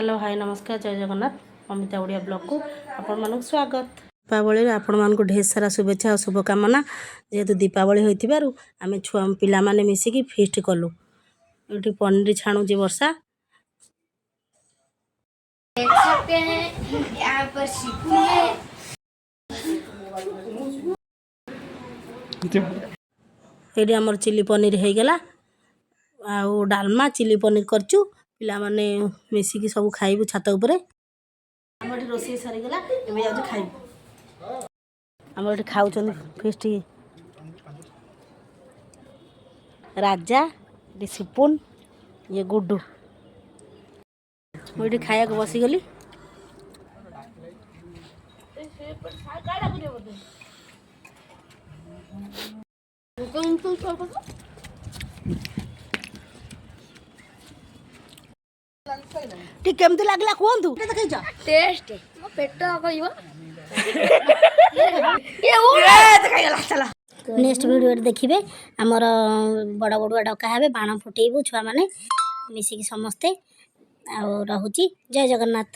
Hello hi नमस्कार जय Jagannath Amita Odia blog को आपण मानक स्वागत। दीपावली आपण मानक ढेर सारा शुभेच्छा और शुभकामना। जेहेतु दीपावली होइथिबारु आमे छुआ पिला माने मिसिकी फीस्ट कलु। एठी पनीर छाणु जे वर्षा देख सकते हैं यहाँ पर शिकू है। एठी हमर चिली पनीर हे गेला आउ डालमा चिली पनीर करचु पिला माने मिसिकी सब खाइबु छात ऊपर। हमर एठी रोसई सरी गेला एबे आज खाइबु। हमर एठी खाउचन फीस्ट राजा डिसिपुन ये गुड्डू मुझे खाया को बसी गली। टी केमती लागला कोंतु टेस्ट पेट कहइबो नेक्स्ट वीडियो देखिए आमर बड़ बड़ुआ डका हे बाण फुटेबू छुआ मैंने मिसिकी समस्ते आ रहुची जय जगन्नाथ।